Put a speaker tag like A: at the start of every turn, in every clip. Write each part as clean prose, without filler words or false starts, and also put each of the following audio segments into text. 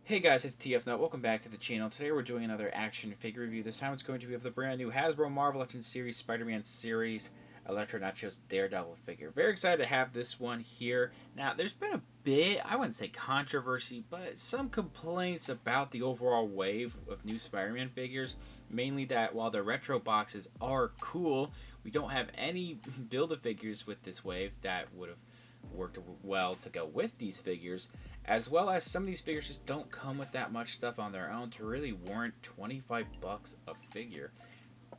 A: Hey guys, it's TF Note. Welcome back to the channel. Today we're doing another action figure review. This time it's going to be of the brand new Hasbro Marvel Legends series, Spider-Man series, Elektra Natchios Daredevil figure. Very excited to have this one here. Now, there's been a bit, I wouldn't say controversy, but some complaints about the overall wave of new Spider-Man figures. Mainly that while the retro boxes are cool, we don't have any Build-A-Figures with this wave that would have worked well to go with these figures, as well as some of these figures just don't come with that much stuff on their own to really warrant 25 bucks a figure,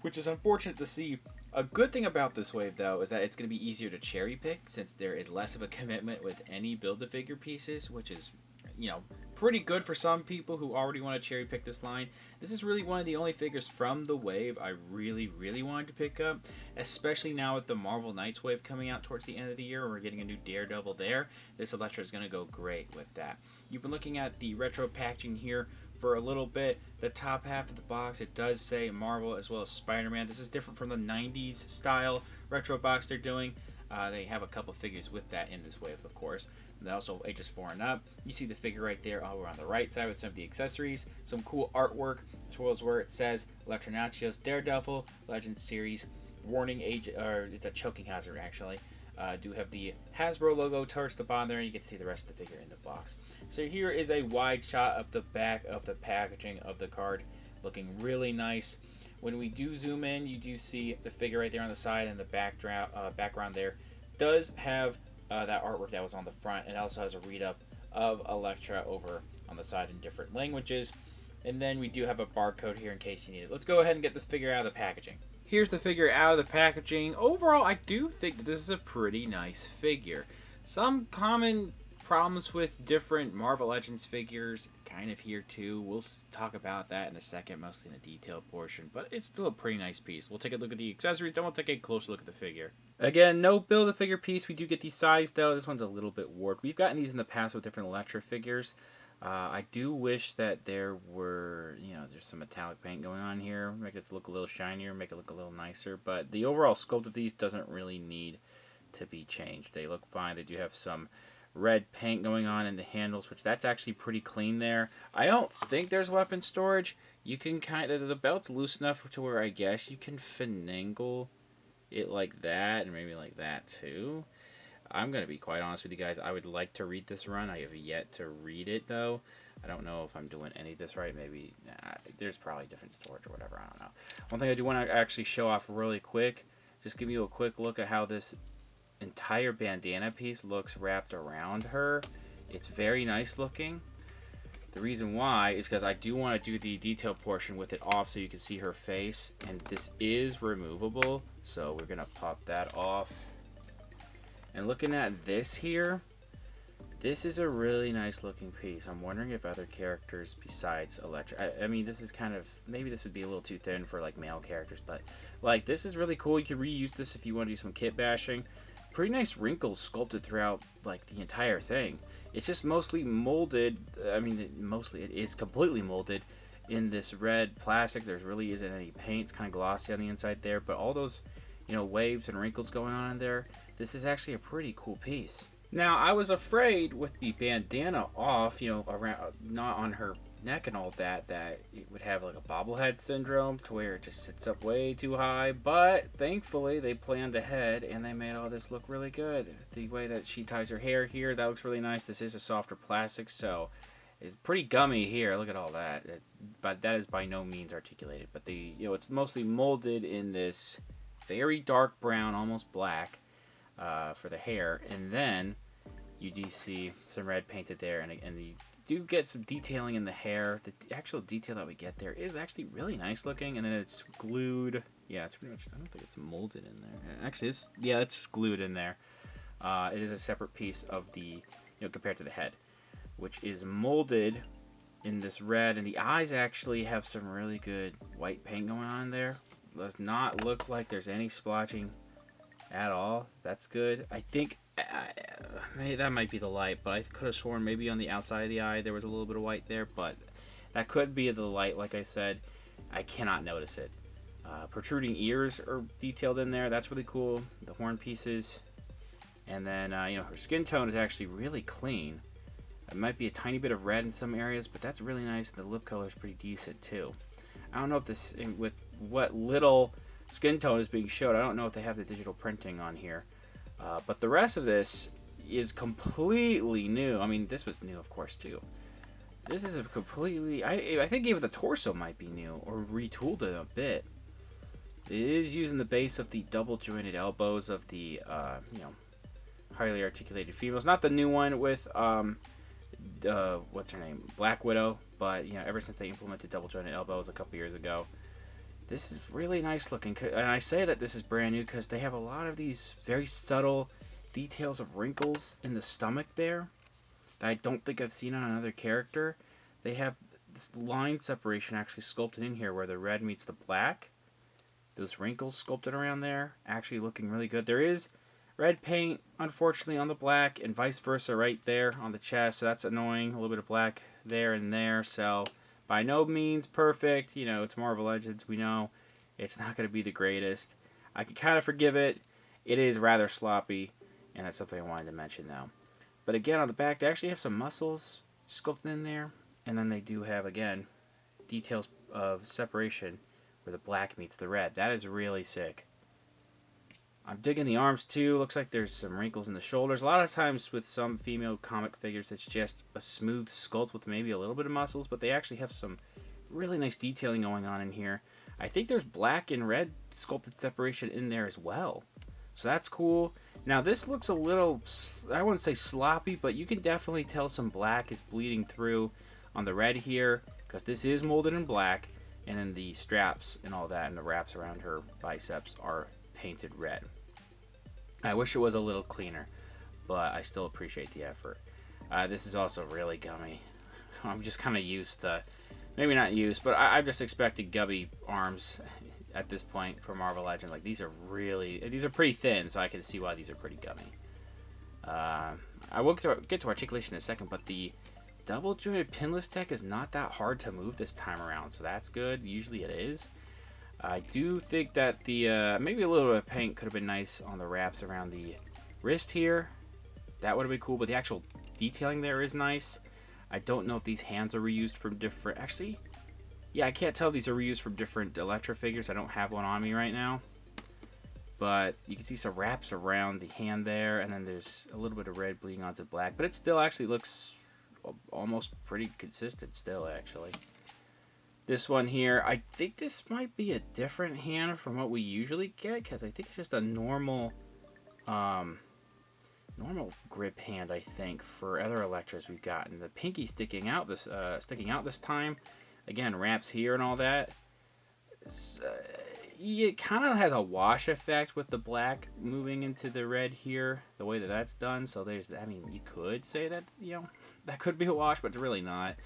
A: which is unfortunate to see. A good thing about this wave though is that it's going to be easier to cherry pick since there is less of a commitment with any Build-A-Figure pieces, which is, you know, pretty good for some people who already want to cherry pick this line. This is really one of the only figures from the wave I really wanted to pick up, especially now with the Marvel Knights wave coming out towards the end of the year and we're getting a new Daredevil there. This Elektra is going to go great with that. You've been looking at the retro packaging here for a little bit. The top half of the box, it does say Marvel as well as Spider-Man. This is different from the 90s style retro box they're doing. They have a couple figures with that in this wave, of course. And also ages 4 and up. You see the figure right there over on the right side with some of the accessories, some cool artwork, as well as where it says Elektra Natchios Daredevil Legends Series. Warning, age, or it's a choking hazard actually. Do have the Hasbro logo towards the bottom there, and you can see the rest of the figure in the box. So here is a wide shot of the back of the packaging of the card, looking really nice. When we do zoom in, you do see the figure right there on the side, and the background there does have that artwork that was on the front, and also has a read-up of Elektra over on the side in different languages. And then we do have a barcode here in case you need it. Let's go ahead and get this figure out of the packaging. Here's the figure out of the packaging. Overall, I do think that this is a pretty nice figure. Some common problems with different Marvel Legends figures kind of here too. We'll talk about that in a second, mostly in the detailed portion, but it's still a pretty nice piece. We'll take a look at the accessories, then we'll take a closer look at the figure. Again, no Build-A-Figure piece. We do get these size though. This one's a little bit warped. We've gotten these in the past with different Elektra figures. I do wish that there were, there's some metallic paint going on here. Make this look a little shinier, make it look a little nicer. But the overall sculpt of these doesn't really need to be changed. They look fine. They do have some red paint going on in the handles, which that's actually pretty clean there. I don't think there's weapon storage. You can the belt's loose enough to where I guess you can finagle it like that, and maybe like that too. I'm going to be quite honest with you guys. I would like to read this run. I have yet to read it, though. I don't know if I'm doing any of this right. Maybe there's probably different storage or whatever. I don't know. One thing I do want to actually show off really quick, just give you a quick look at how this entire bandana piece looks wrapped around her. It's very nice looking. The reason why is because I do want to do the detail portion with it off so you can see her face. And this is removable, so we're going to pop that off. And looking at this here, this is a really nice looking piece. I'm wondering if other characters besides Elektra, I mean, this is kind of, maybe this would be a little too thin for like male characters, but like this is really cool. You can reuse this if you want to do some kit bashing. Pretty nice wrinkles sculpted throughout like the entire thing. It's just mostly molded. I mean, it is completely molded in this red plastic. There really isn't any paint. It's kind of glossy on the inside there, but all those, waves and wrinkles going on in there. This is actually a pretty cool piece. Now, I was afraid with the bandana off, around, not on her neck and all that it would have like a bobblehead syndrome to where it just sits up way too high. But thankfully, they planned ahead and they made all this look really good. The way that she ties her hair here, that looks really nice. This is a softer plastic, so it's pretty gummy here. Look at all that. But that is by no means articulated. But it's mostly molded in this very dark brown, almost black. For the hair, and then you do see some red painted there, and you do get some detailing in the hair. The actual detail that we get there is actually really nice looking, and then it's glued. Yeah, it's pretty much, I don't think it's molded in there. Actually, it's glued in there. It is a separate piece of the, compared to the head, which is molded in this red, and the eyes actually have some really good white paint going on there. Does not look like there's any splotching at all. That's good. I think maybe that might be the light, but I could have sworn maybe on the outside of the eye there was a little bit of white there, but that could be the light. Like I said, I cannot notice it. Protruding ears are detailed in there. That's really cool. The horn pieces, and then her skin tone is actually really clean. It might be a tiny bit of red in some areas, but that's really nice. The lip color is pretty decent too. I don't know if this, with what little skin tone is being showed, I don't know if they have the digital printing on here. But the rest of this is completely new. I mean, this was new, of course, too. This is a completely... I think even the torso might be new, or retooled it a bit. It is using the base of the double-jointed elbows of the, highly articulated females. Not the new one with, what's her name? Black Widow. But, ever since they implemented double-jointed elbows a couple years ago, this is really nice looking. And I say that this is brand new because they have a lot of these very subtle details of wrinkles in the stomach there that I don't think I've seen on another character. They have this line separation actually sculpted in here where the red meets the black. Those wrinkles sculpted around there, actually looking really good. There is red paint, unfortunately, on the black, and vice versa right there on the chest, so that's annoying. A little bit of black there and there, so by no means perfect. It's Marvel Legends, we know. It's not going to be the greatest. I can kind of forgive it. It is rather sloppy, and that's something I wanted to mention, though. But again, on the back, they actually have some muscles sculpted in there, and then they do have, again, details of separation where the black meets the red. That is really sick. I'm digging the arms too. Looks like there's some wrinkles in the shoulders. A lot of times with some female comic figures, it's just a smooth sculpt with maybe a little bit of muscles, but they actually have some really nice detailing going on in here. I think there's black and red sculpted separation in there as well. So that's cool. Now this looks a little, I wouldn't say sloppy, but you can definitely tell some black is bleeding through on the red here, because this is molded in black, and then the straps and all that and the wraps around her biceps are painted red. I wish it was a little cleaner, but I still appreciate the effort. This is also really gummy. I'm just kind of used to, maybe not used, but I've just expected gummy arms at this point for Marvel Legends. Like, these are pretty thin, so I can see why these are pretty gummy. I will get to articulation in a second, but the double jointed pinless tech is not that hard to move this time around, so that's good. Usually it is. I do think that the maybe a little bit of paint could have been nice on the wraps around the wrist here. That would have been cool, but the actual detailing there is nice. I don't know if these hands are reused from different... Actually, yeah, I can't tell if these are reused from different Elektra figures. I don't have one on me right now. But you can see some wraps around the hand there, and then there's a little bit of red bleeding onto black. But it still actually looks almost pretty consistent still, actually. This one here, I think this might be a different hand from what we usually get, because I think it's just a normal grip hand, I think, for other Elektras we've gotten. The pinky sticking out this time. Again, wraps here and all that. It kind of has a wash effect with the black moving into the red here, the way that that's done. So there's, I mean, you could say that, that could be a wash, but it's really not.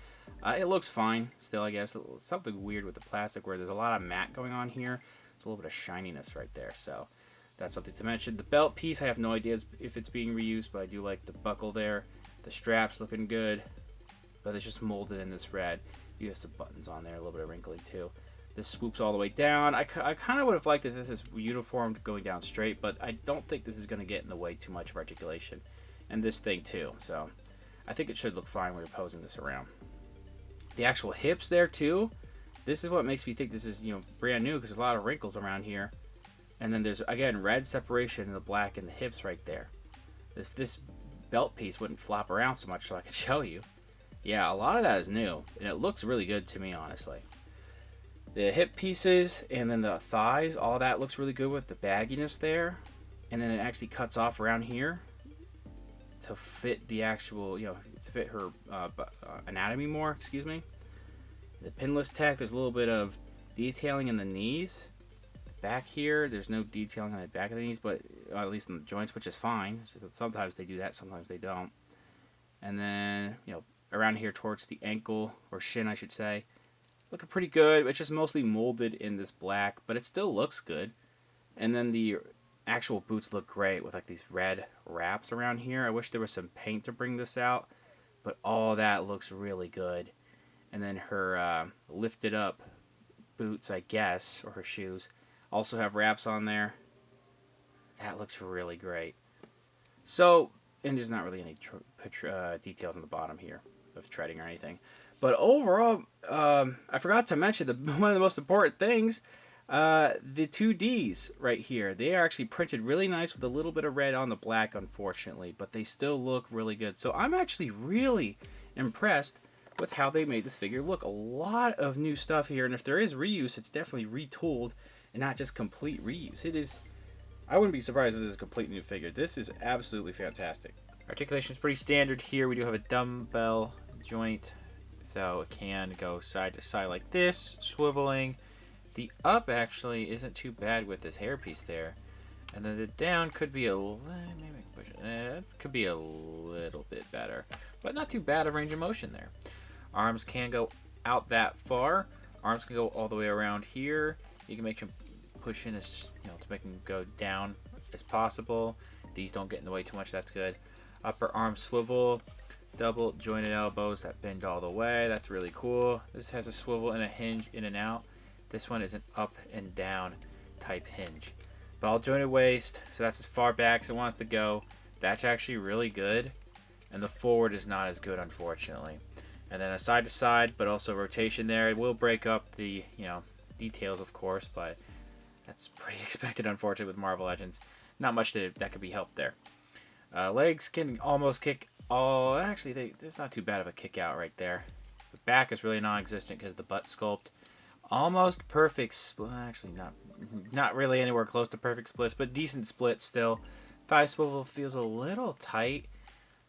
A: It looks fine still, I guess. Something weird with the plastic where there's a lot of matte going on here. There's a little bit of shininess right there, so that's something to mention. The belt piece, I have no idea if it's being reused, but I do like the buckle there. The straps looking good, but it's just molded in this red. You have some buttons on there, a little bit of wrinkling too. This swoops all the way down. I kind of would have liked that this is uniformed going down straight, but I don't think this is going to get in the way too much of articulation. And this thing too, so I think it should look fine when you're posing this around. The actual hips there too, this is what makes me think this is, brand new, because there's a lot of wrinkles around here. And then there's, again, red separation in the black and the hips right there. This belt piece wouldn't flop around so much, so I could show you. Yeah, a lot of that is new, and it looks really good to me, honestly. The hip pieces and then the thighs, all that looks really good with the bagginess there. And then it actually cuts off around here to fit the actual, to fit her anatomy more, excuse me. The pinless tech, there's a little bit of detailing in the knees. Back here, there's no detailing on the back of the knees, but at least in the joints, which is fine. So sometimes they do that, sometimes they don't. And then, around here towards the ankle, or shin, I should say, looking pretty good. It's just mostly molded in this black, but it still looks good. And then the actual boots look great with like these red wraps around here. I wish there was some paint to bring this out, but all that looks really good. And then her lifted up boots, I guess, or her shoes, also have wraps on there. That looks really great. So and there's not really any details on the bottom here of treading or anything. But overall, I forgot to mention one of the most important things. The 2Ds right here, they are actually printed really nice with a little bit of red on the black, unfortunately, but they still look really good. So I'm actually really impressed with how they made this figure look. A lot of new stuff here, and if there is reuse, it's definitely retooled and not just complete reuse. It is, I wouldn't be surprised if this is a complete new figure. This is absolutely fantastic. Articulation is pretty standard here. We do have a dumbbell joint, so it can go side to side like this, swiveling. The up actually isn't too bad with this hairpiece there, and then the down could be could be a little bit better, but not too bad of range of motion there. Arms can go out that far. Arms can go all the way around here. You can make them push in as, to make them go down as possible. These don't get in the way too much. That's good. Upper arm swivel, double jointed elbows that bend all the way. That's really cool. This has a swivel and a hinge in and out. This one is an up and down type hinge. Ball jointed waist, so that's as far back as it wants to go. That's actually really good. And the forward is not as good, unfortunately. And then a side to side, but also rotation there. It will break up the, details, of course, but that's pretty expected, unfortunately, with Marvel Legends. Not much that could be helped there. Legs can almost kick all. Actually, there's not too bad of a kick out right there. The back is really non-existent because the butt sculpt. Almost perfect split. Actually, not really anywhere close to perfect splits, but decent split still. Thigh swivel feels a little tight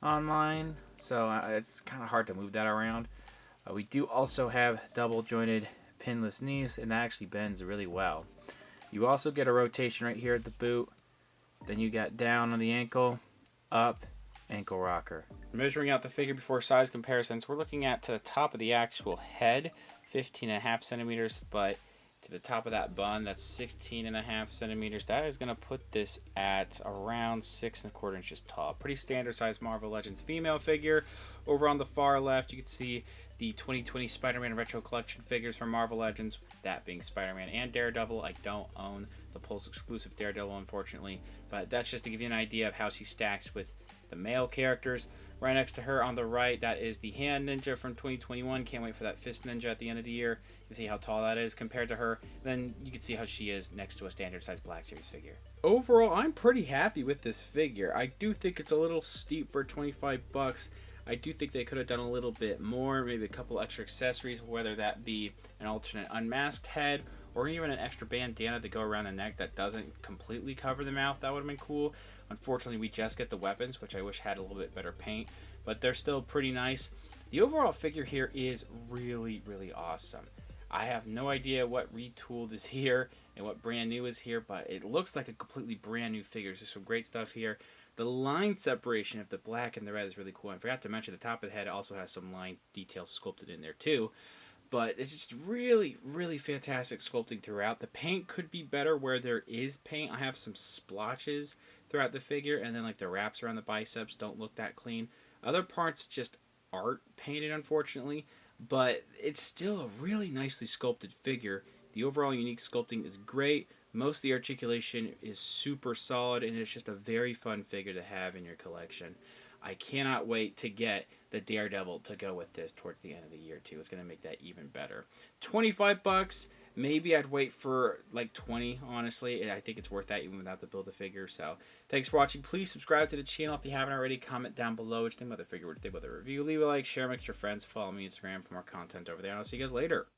A: on mine, so it's kind of hard to move that around. We do also have double jointed pinless knees, and that actually bends really well. You also get a rotation right here at the boot. Then you got down on the ankle, up, ankle rocker. Measuring out the figure before size comparisons, we're looking at to the top of the actual head, 15.5 centimeters, but to the top of that bun, that's 16.5 centimeters. That is going to put this at around 6.25 inches tall. Pretty standard size Marvel Legends female figure. Over on the far left, you can see the 2020 Spider-Man Retro Collection figures from Marvel Legends, that being Spider-Man and Daredevil. I don't own the Pulse exclusive Daredevil, unfortunately, but that's just to give you an idea of how she stacks with the male characters. Right next to her on the right, that is the Hand Ninja from 2021. Can't wait for that Fist Ninja at the end of the year. You can see how tall that is compared to her. Then you can see how she is next to a standard size Black Series figure. Overall, I'm pretty happy with this figure. I do think it's a little steep for 25 bucks. I do think they could have done a little bit more, maybe a couple extra accessories, whether that be an alternate unmasked head or even an extra bandana to go around the neck that doesn't completely cover the mouth. That would have been cool. Unfortunately, we just get the weapons, which I wish had a little bit better paint, but they're still pretty nice. The overall figure here is really, really awesome. I have no idea what retooled is here and what brand new is here, but it looks like a completely brand new figure. There's some great stuff here. The line separation of the black and the red is really cool. I forgot to mention the top of the head also has some line details sculpted in there too. But it's just really, really fantastic sculpting throughout. The paint could be better where there is paint. I have some splotches throughout the figure, and then like the wraps around the biceps don't look that clean. Other parts just aren't painted, unfortunately, but it's still a really nicely sculpted figure. The overall unique sculpting is great. Most of the articulation is super solid, and it's just a very fun figure to have in your collection. I cannot wait to get the Daredevil to go with this towards the end of the year too. It's going to make that even better. 25 bucks. Maybe I'd wait for like 20, honestly. I think it's worth that even without the Build-A-Figure. So thanks for watching. Please subscribe to the channel if you haven't already. Comment down below what you think about the figure, what you think about the review. Leave a like, share, mix your friends. Follow me on Instagram for more content over there. And I'll see you guys later.